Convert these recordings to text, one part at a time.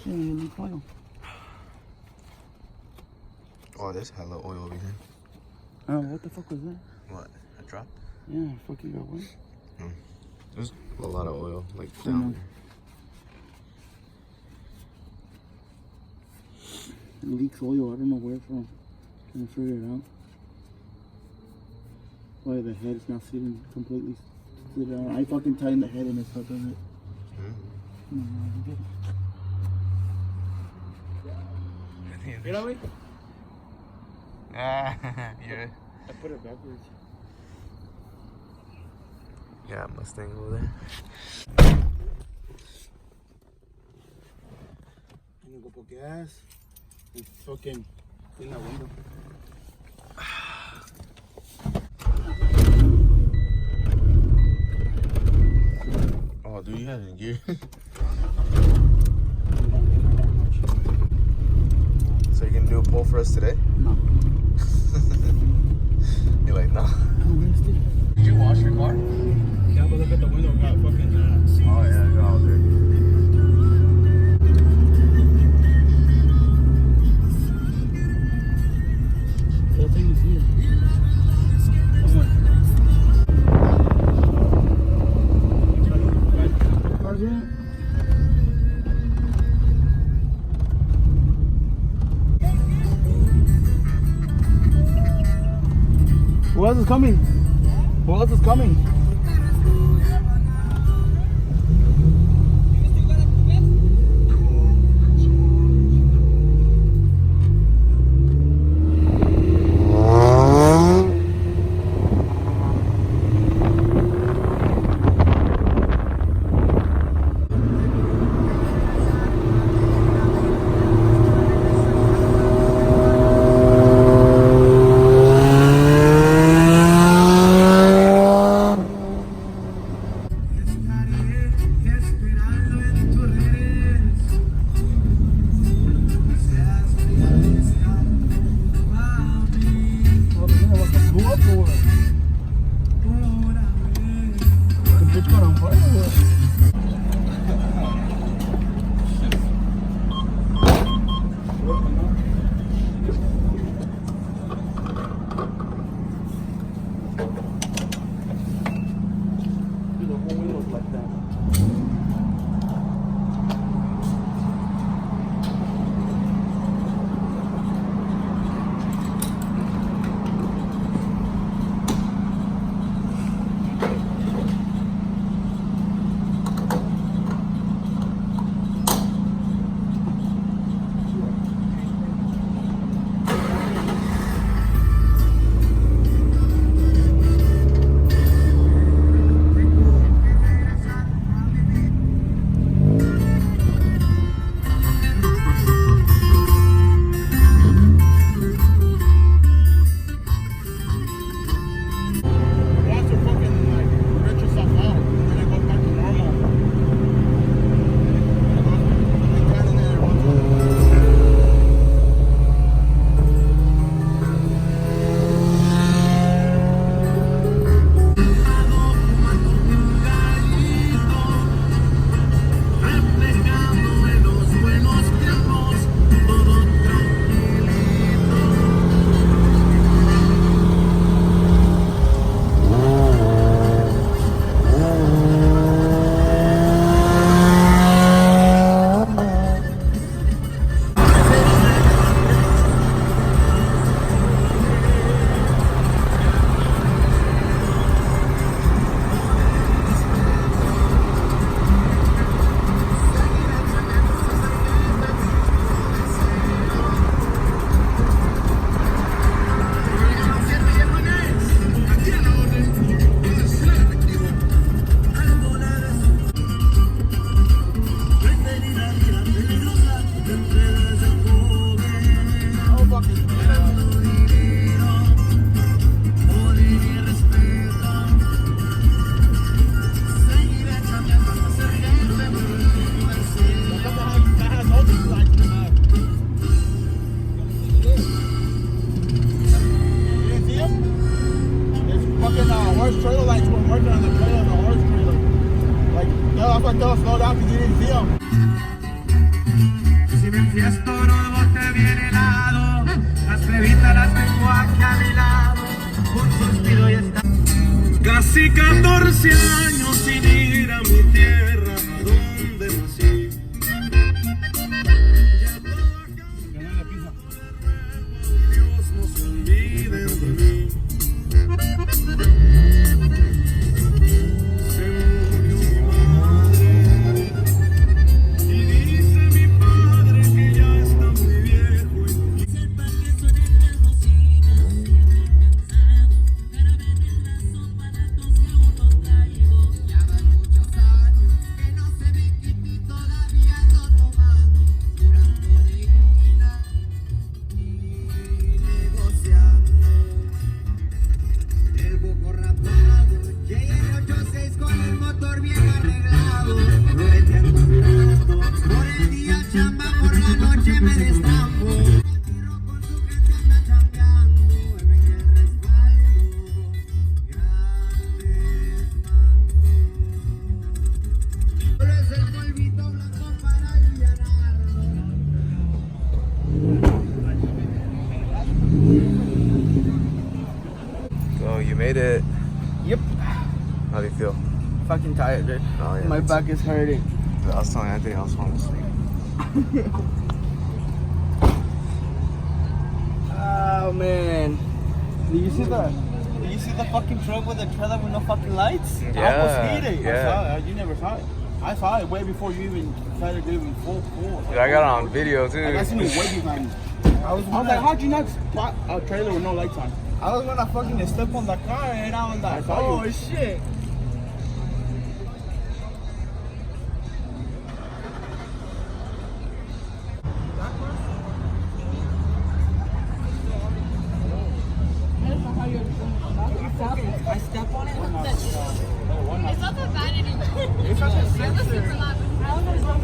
Leak oil. Oh, there's hella oil over here. What the fuck was that? What? A drop? Yeah, fuck you got one. There's a lot of oil, like down there. It leaks oil. I don't know where from. Trying to figure it out. Why the head's not sitting completely sit down. I fucking tightened the head and it's stuck on it. You know me? Yeah. I put it backwards. Yeah, Mustang over there. I'm gonna go put gas and fucking clean that window. Oh, dude, you had it in gear. So you gonna do a pull for us today? No. You're like, no. Did you wash your car? Yeah, but look at the window, got fucking oh yeah, I got all there. whole thing is here. Car's in. Who else is coming? Who else is coming? trailer lights weren't working on the trailer, the horse trailer. Like, that's why they'll slow down because you didn't see them. Si me enfiesto, no bote bien helado. Las plebitas las tengo aquí a mi lado. Un suspiro y está. Casi 14 años sin ir a mi tierra, donde nací. Ya todo acá. Dios no se olvide de mí. Se murió mi madre. Y dice mi padre que ya está muy viejo. Sepa que suenan las bocinas, siempre cansado. Jarabe negra, sopa de tos y aún no traigo. Ya van muchos años que no se ve y todavía ando tomando pura codina y negociando. El boco rapado, llegué en 86 con el motor bien arreglado. Lo vendí al contrato, por el día chamba, por la noche me destampo. Tiro con su gente anda chambeando, en el respaldo, grandes mandos. Solo es el polvito blanco para alivianarlo. So you made it. Yep. How do you feel? Fucking tired, dude. Oh, yeah, My me back is hurting. I was telling Anthony I was falling asleep. Oh, man. Did you see the fucking truck with the trailer with no fucking lights? I Yeah, almost hit it. yeah. I saw it. You never saw it. I saw it way before you even started doing full. Dude, I got it on video too. Like, I seen it way behind me. I was like, how'd you not spot a trailer with no lights on? I was gonna fucking step on the car and I was like, oh shit. I step on it. It's not that bad anymore. It's not a The sensor. seats are not.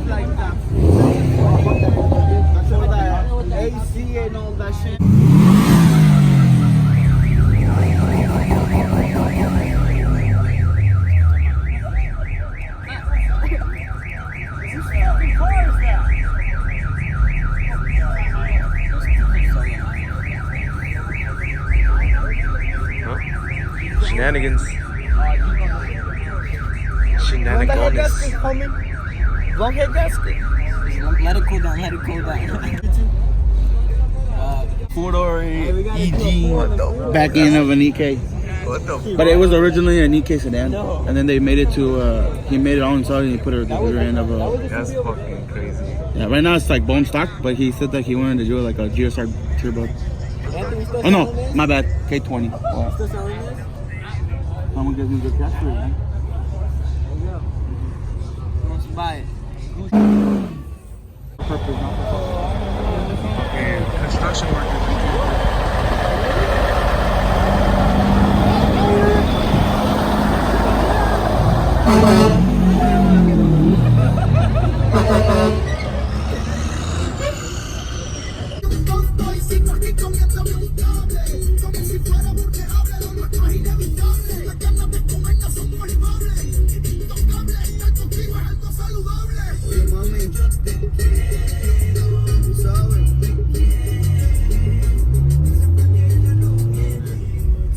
Like that. So the AC and all that shit. Shenanigans. Shenanigans. Lunkhead gasket. Let it cool down. Let it cool down. Four-door EG What the back end of an EK. What the But it was originally an EK sedan, and then they made it to. He made it all himself, and he put it at the rear end of a. That's fucking crazy. Yeah, right now it's like bone stock, but he said that he wanted to do like a GSR turbo. Oh no, my bad, K20. Wow. Still selling this? Someone gives me good cash for it. Man. Who wants to buy it? Purpose, not for Fucking construction workers.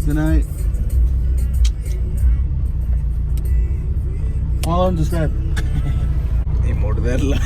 Good night. Follow and subscribe. Y morderla.